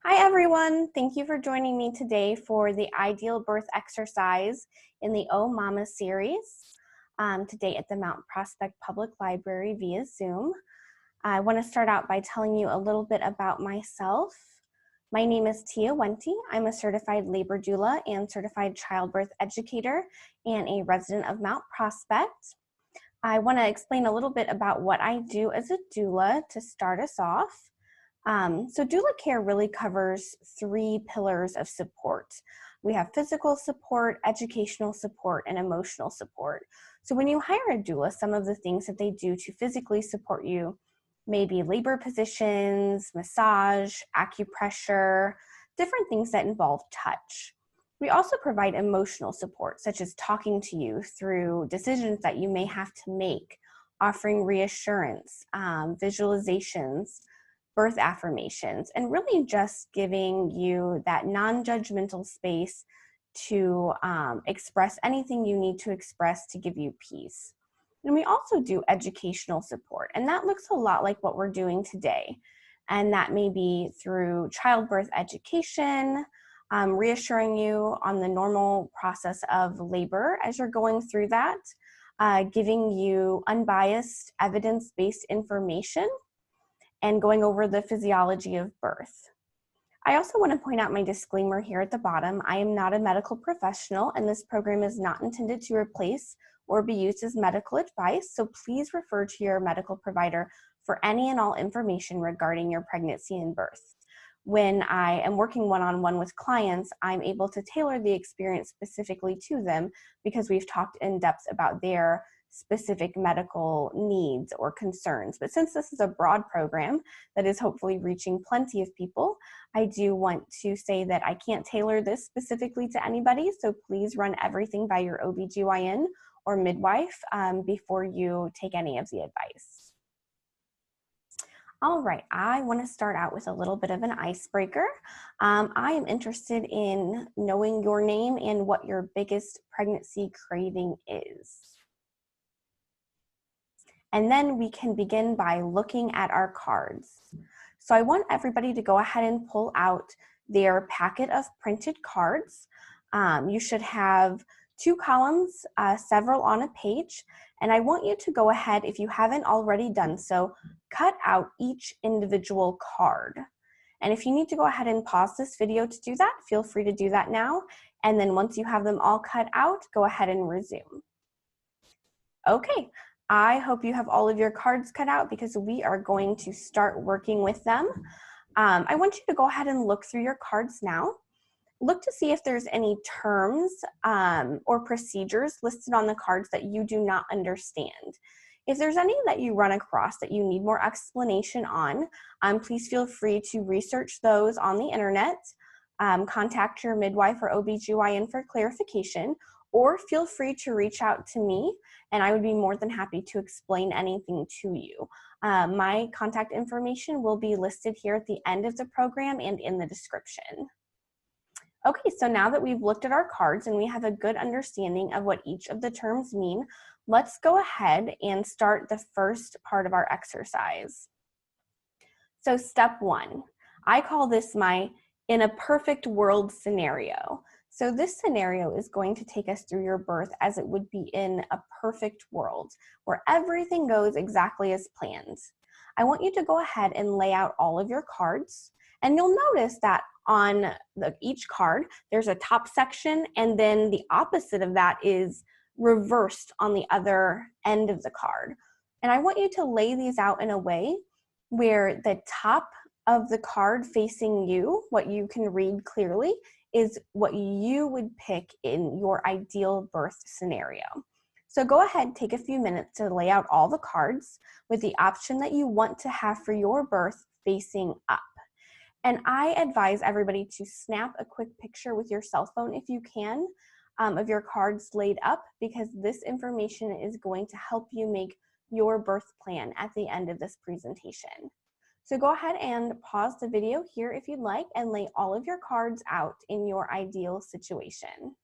Hi everyone, thank you for joining me today for the Ideal Birth Exercise in the Oh Mama series, today at the Mount Prospect Public Library via Zoom. I want to start out by telling you a little bit about myself. My name is Tia Wente. I'm a certified labor doula and certified childbirth educator and a resident of Mount Prospect. I want to explain a little bit about what I do as a doula to start us off. So doula care really covers three pillars of support. We have physical support, educational support, and emotional support. So when you hire a doula, some of the things that they do to physically support you may be labor positions, massage, acupressure, different things that involve touch. We also provide emotional support, such as talking to you through decisions that you may have to make, offering reassurance, visualizations, birth affirmations, and really just giving you that non-judgmental space to express anything you need to express to give you peace. And we also do educational support, and that looks a lot like what we're doing today. And that may be through childbirth education, reassuring you on the normal process of labor as you're going through that, giving you unbiased evidence-based information, and going over the physiology of birth. I also want to point out my disclaimer here at the bottom. I am not a medical professional, and this program is not intended to replace or be used as medical advice, so please refer to your medical provider for any and all information regarding your pregnancy and birth. When I am working one-on-one with clients, I'm able to tailor the experience specifically to them because we've talked in depth about their specific medical needs or concerns. But since this is a broad program that is hopefully reaching plenty of people, I do want to say that I can't tailor this specifically to anybody, so please run everything by your OBGYN or midwife before you take any of the advice. All right, I want to start out with a little bit of an icebreaker. I am interested in knowing your name and what your biggest pregnancy craving is. And then we can begin by looking at our cards. So I want everybody to go ahead and pull out their packet of printed cards. You should have 2 columns, several on a page, and I want you to go ahead, if you haven't already done so, cut out each individual card. And if you need to go ahead and pause this video to do that, feel free to do that now. And then once you have them all cut out, go ahead and resume. Okay, I hope you have all of your cards cut out because we are going to start working with them. I want you to go ahead and look through your cards now. Look to see if there's any terms or procedures listed on the cards that you do not understand. If there's any that you run across that you need more explanation on, please feel free to research those on the internet, contact your midwife or OBGYN for clarification, or feel free to reach out to me and I would be more than happy to explain anything to you. My contact information will be listed here at the end of the program and in the description. Okay, so now that we've looked at our cards and we have a good understanding of what each of the terms mean, let's go ahead and start the first part of our exercise. So step 1, I call this my in a perfect world scenario. So this scenario is going to take us through your birth as it would be in a perfect world where everything goes exactly as planned. I want you to go ahead and lay out all of your cards, and you'll notice that on each card there's a top section, and then the opposite of that is reversed on the other end of the card. And I want you to lay these out in a way where the top of the card facing you, what you can read clearly, is what you would pick in your ideal birth scenario. So go ahead, take a few minutes to lay out all the cards with the option that you want to have for your birth facing up. And I advise everybody to snap a quick picture with your cell phone if you can of your cards laid up, because this information is going to help you make your birth plan at the end of this presentation. So go ahead and pause the video here if you'd like and lay all of your cards out in your ideal situation.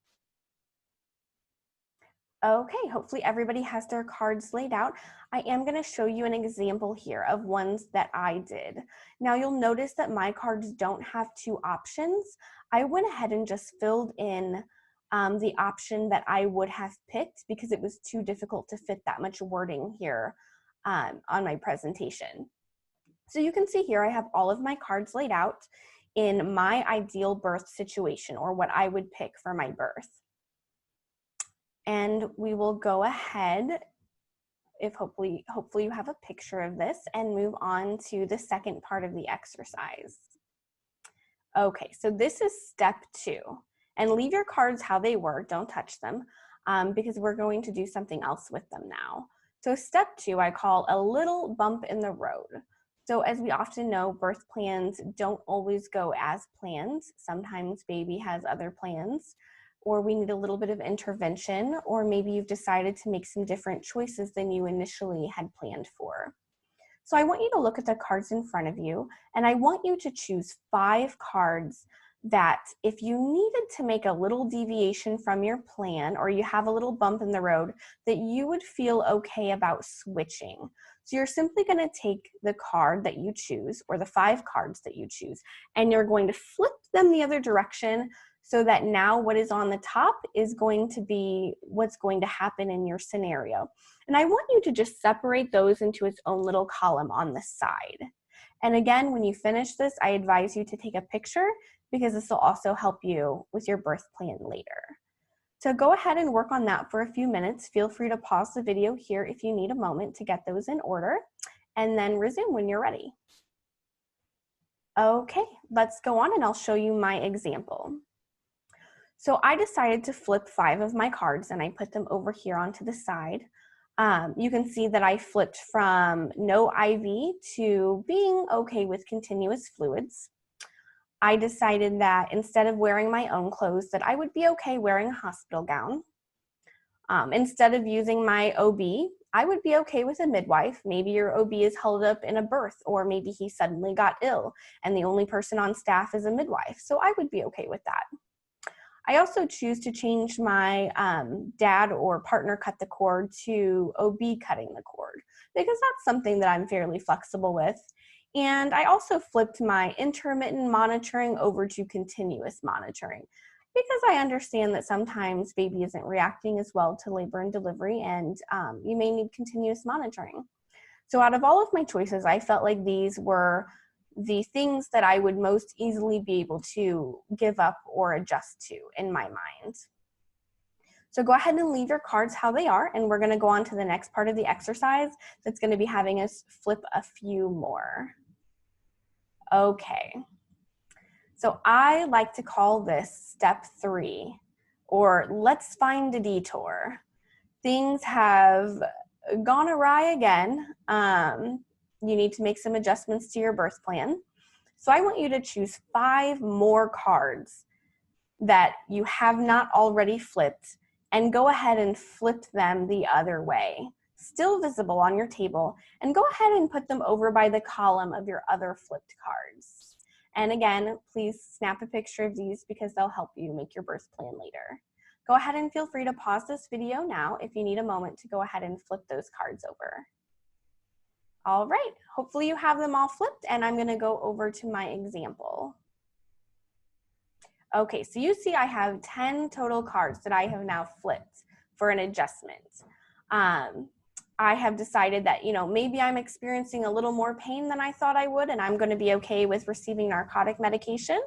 Okay, hopefully everybody has their cards laid out. I am going to show you an example here of ones that I did. Now you'll notice that my cards don't have two options. I went ahead and just filled in the option that I would have picked because it was too difficult to fit that much wording here on my presentation. So you can see here I have all of my cards laid out in my ideal birth situation, or what I would pick for my birth. And we will go ahead, if hopefully you have a picture of this, and move on to the second part of the exercise. Okay, so this is step 2. And leave your cards how they were, don't touch them, because we're going to do something else with them now. So step 2 I call a little bump in the road. So as we often know, birth plans don't always go as planned. Sometimes baby has other plans, or we need a little bit of intervention, or maybe you've decided to make some different choices than you initially had planned for. So I want you to look at the cards in front of you, and I want you to choose 5 cards that if you needed to make a little deviation from your plan, or you have a little bump in the road, that you would feel okay about switching. So you're simply going to take the card that you choose, or the 5 cards that you choose, and you're going to flip them the other direction, so that now what is on the top is going to be what's going to happen in your scenario. And I want you to just separate those into its own little column on the side. And again, when you finish this, I advise you to take a picture, because this will also help you with your birth plan later. So go ahead and work on that for a few minutes. Feel free to pause the video here if you need a moment to get those in order, and then resume when you're ready. Okay, let's go on and I'll show you my example. So I decided to flip 5 of my cards, and I put them over here onto the side. You can see that I flipped from no IV to being okay with continuous fluids. I decided that instead of wearing my own clothes, that I would be okay wearing a hospital gown. Instead of using my OB, I would be okay with a midwife. Maybe your OB is held up in a birth, or maybe he suddenly got ill and the only person on staff is a midwife. So I would be okay with that. I also choose to change my dad or partner cut the cord to OB cutting the cord, because that's something that I'm fairly flexible with. And I also flipped my intermittent monitoring over to continuous monitoring, because I understand that sometimes baby isn't reacting as well to labor and delivery, and you may need continuous monitoring. So out of all of my choices, I felt like these were the things that I would most easily be able to give up or adjust to in my mind. So go ahead and leave your cards how they are, and we're going to go on to the next part of the exercise that's going to be having us flip a few more. Okay. So I like to call this step 3, or let's find a detour. Things have gone awry again. You need to make some adjustments to your birth plan. So I want you to choose 5 more cards that you have not already flipped, and go ahead and flip them the other way, still visible on your table, and go ahead and put them over by the column of your other flipped cards. And again, please snap a picture of these, because they'll help you make your birth plan later. Go ahead and feel free to pause this video now if you need a moment to go ahead and flip those cards over. All right, hopefully you have them all flipped, and I'm gonna go over to my example. Okay, so you see I have 10 total cards that I have now flipped for an adjustment. I have decided that, maybe I'm experiencing a little more pain than I thought I would, and I'm gonna be okay with receiving narcotic medication.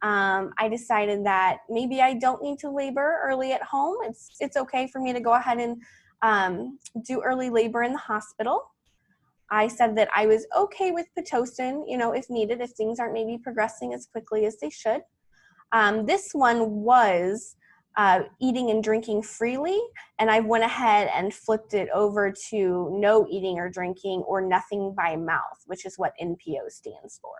I decided that maybe I don't need to labor early at home. It's okay for me to go ahead and do early labor in the hospital. I said that I was okay with Pitocin, if needed, if things aren't maybe progressing as quickly as they should. This one was eating and drinking freely, and I went ahead and flipped it over to no eating or drinking, or nothing by mouth, which is what NPO stands for.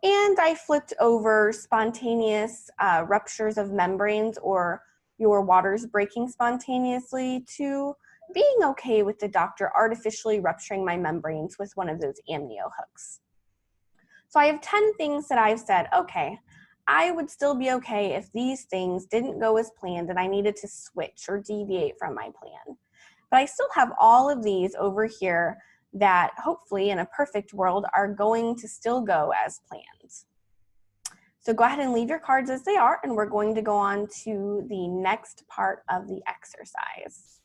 And I flipped over spontaneous ruptures of membranes, or your waters breaking spontaneously, to being okay with the doctor artificially rupturing my membranes with one of those amnio hooks. So I have 10 things that I've said, okay, I would still be okay if these things didn't go as planned and I needed to switch or deviate from my plan. But I still have all of these over here that hopefully in a perfect world are going to still go as planned. So go ahead and leave your cards as they are, and we're going to go on to the next part of the exercise.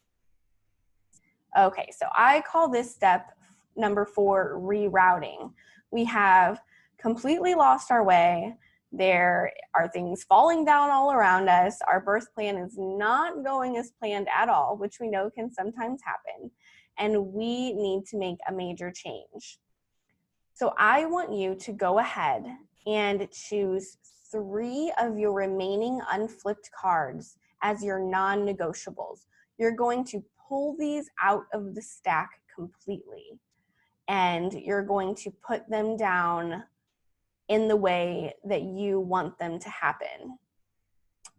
Okay, so I call this step number 4 rerouting. We have completely lost our way. There are things falling down all around us. Our birth plan is not going as planned at all, which we know can sometimes happen, and we need to make a major change. So I want you to go ahead and choose 3 of your remaining unflipped cards as your non-negotiables. You're going to pull these out of the stack completely, and you're going to put them down in the way that you want them to happen.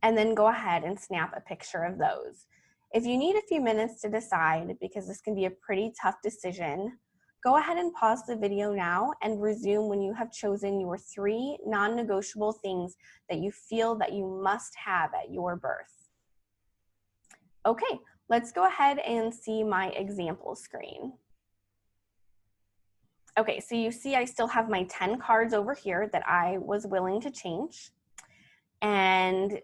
And then go ahead and snap a picture of those. If you need a few minutes to decide, because this can be a pretty tough decision, go ahead and pause the video now and resume when you have chosen your 3 non-negotiable things that you feel that you must have at your birth. Okay, let's go ahead and see my example screen. Okay, so you see I still have my 10 cards over here that I was willing to change. And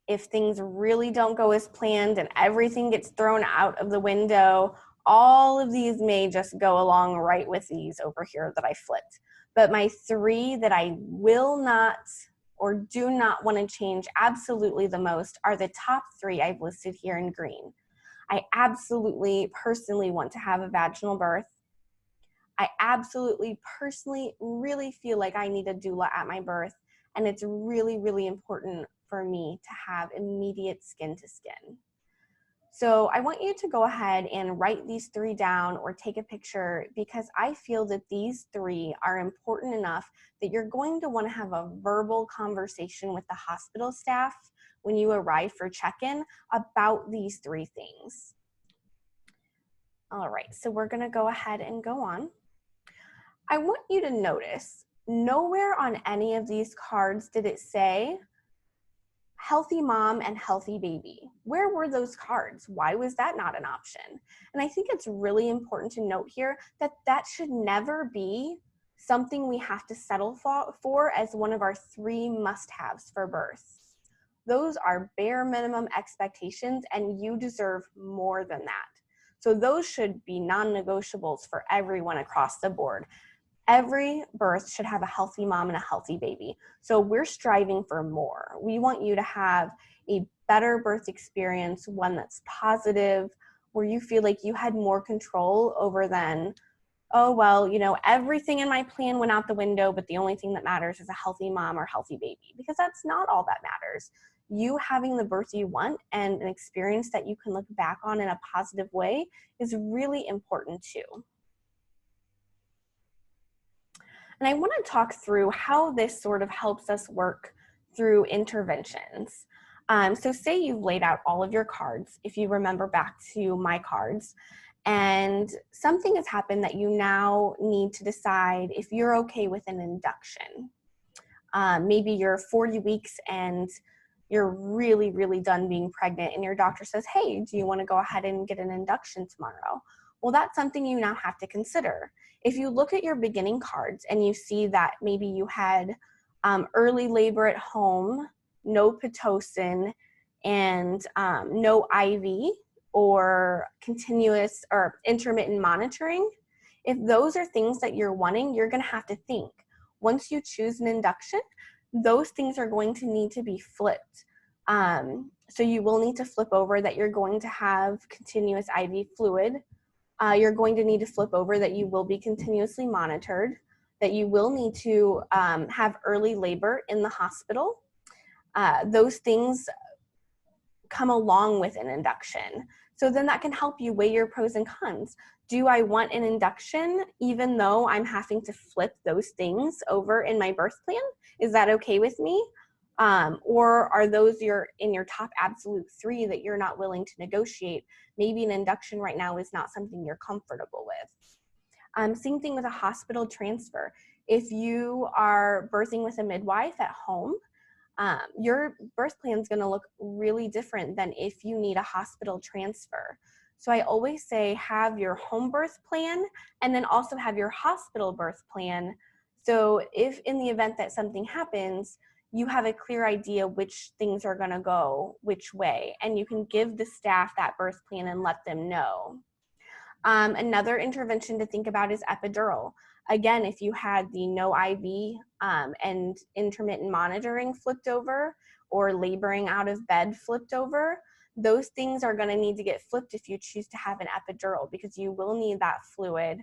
if things really don't go as planned and everything gets thrown out of the window, all of these may just go along right with these over here that I flipped. But my 3 that I will not or do not want to change absolutely the most are the top 3 I've listed here in green. I absolutely personally want to have a vaginal birth. I absolutely personally really feel like I need a doula at my birth, and it's really, really important for me to have immediate skin to skin. So I want you to go ahead and write these 3 down or take a picture, because I feel that these 3 are important enough that you're going to want to have a verbal conversation with the hospital staff when you arrive for check-in about these 3 things. All right, so we're going to go ahead and go on. I want you to notice, nowhere on any of these cards did it say healthy mom and healthy baby. Where were those cards? Why was that not an option? And I think it's really important to note here that that should never be something we have to settle for as one of our 3 must-haves for birth. Those are bare minimum expectations, and you deserve more than that. So those should be non-negotiables for everyone across the board. Every birth should have a healthy mom and a healthy baby. So we're striving for more. We want you to have a better birth experience, one that's positive, where you feel like you had more control over than, oh, well, you know, everything in my plan went out the window, but the only thing that matters is a healthy mom or healthy baby, because that's not all that matters. You having the birth you want and an experience that you can look back on in a positive way is really important too. And I want to talk through how this sort of helps us work through interventions. So say you've laid out all of your cards, if you remember back to my cards, and something has happened that you now need to decide if you're okay with an induction. Maybe you're 40 weeks and you're really, really done being pregnant, and your doctor says, hey, do you want to go ahead and get an induction tomorrow? Well, that's something you now have to consider. If you look at your beginning cards and you see that maybe you had early labor at home, no Pitocin, and no IV or continuous or intermittent monitoring, if those are things that you're wanting, you're going to have to think. Once you choose an induction, those things are going to need to be flipped. So you will need to flip over that you're going to have continuous IV fluid. You're going to need to flip over that you will be continuously monitored, that you will need to have early labor in the hospital. Those things come along with an induction. So then that can help you weigh your pros and cons. Do I want an induction even though I'm having to flip those things over in my birth plan? Is that okay with me? Or are those in your top absolute 3 that you're not willing to negotiate? Maybe an induction right now is not something you're comfortable with. Same thing with a hospital transfer. If you are birthing with a midwife at home, your birth plan is going to look really different than if you need a hospital transfer. So I always say have your home birth plan and then also have your hospital birth plan. So if in the event that something happens, you have a clear idea which things are going to go which way, and you can give the staff that birth plan and let them know. Another intervention to think about is epidural. Again, if you had the no IV and intermittent monitoring flipped over, or laboring out of bed flipped over, those things are going to need to get flipped if you choose to have an epidural, because you will need that fluid,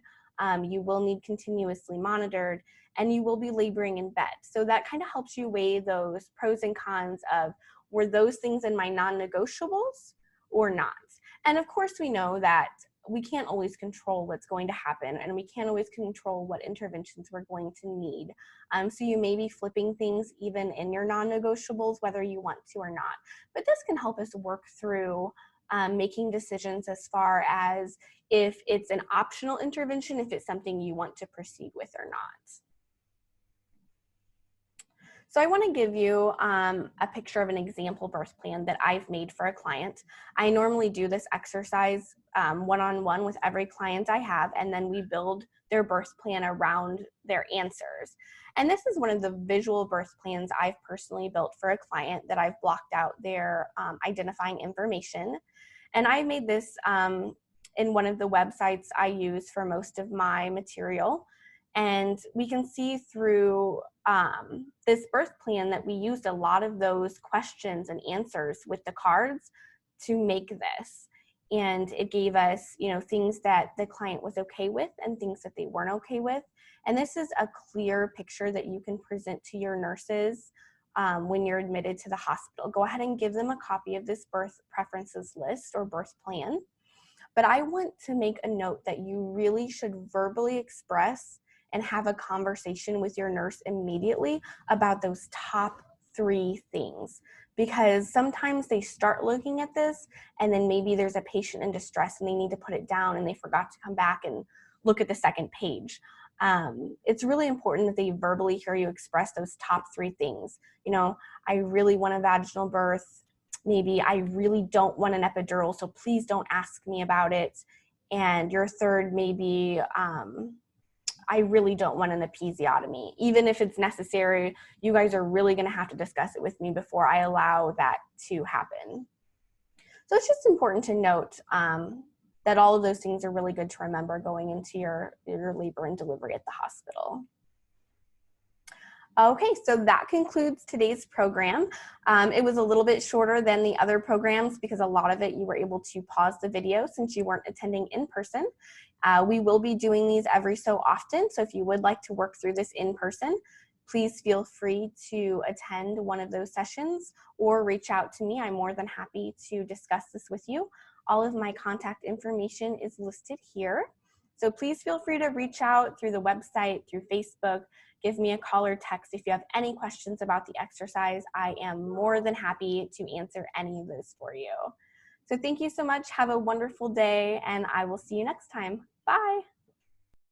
you will need continuously monitored, and you will be laboring in bed. So that kind of helps you weigh those pros and cons of, were those things in my non-negotiables or not? And of course, we know that we can't always control what's going to happen, and we can't always control what interventions we're going to need. So you may be flipping things even in your non-negotiables, whether you want to or not. But this can help us work through making decisions as far as if it's an optional intervention, if it's something you want to proceed with or not. So I want to give you a picture of an example birth plan that I've made for a client. I normally do this exercise one-on-one with every client I have, and then we build their birth plan around their answers. And this is one of the visual birth plans I've personally built for a client that I've blocked out their identifying information. And I made this in one of the websites I use for most of my material. And we can see through this birth plan that we used a lot of those questions and answers with the cards to make this. And it gave us, things that the client was okay with and things that they weren't okay with. And this is a clear picture that you can present to your nurses when you're admitted to the hospital. Go ahead and give them a copy of this birth preferences list or birth plan. But I want to make a note that you really should verbally express and have a conversation with your nurse immediately about those top 3 things. Because sometimes they start looking at this and then maybe there's a patient in distress and they need to put it down and they forgot to come back and look at the second page. It's really important that they verbally hear you express those top 3 things. I really want a vaginal birth. Maybe I really don't want an epidural, so please don't ask me about it. And your third may be, I really don't want an episiotomy. Even if it's necessary, you guys are really going to have to discuss it with me before I allow that to happen. So it's just important to note that all of those things are really good to remember going into your labor and delivery at the hospital. Okay, so that concludes today's program. It was a little bit shorter than the other programs because a lot of it you were able to pause the video since you weren't attending in person. We will be doing these every so often, so if you would like to work through this in person, please feel free to attend one of those sessions or reach out to me. I'm more than happy to discuss this with you. All of my contact information is listed here. So please feel free to reach out through the website, through Facebook, give me a call or text if you have any questions about the exercise. I am more than happy to answer any of those for you. So thank you so much. Have a wonderful day, and I will see you next time. Bye.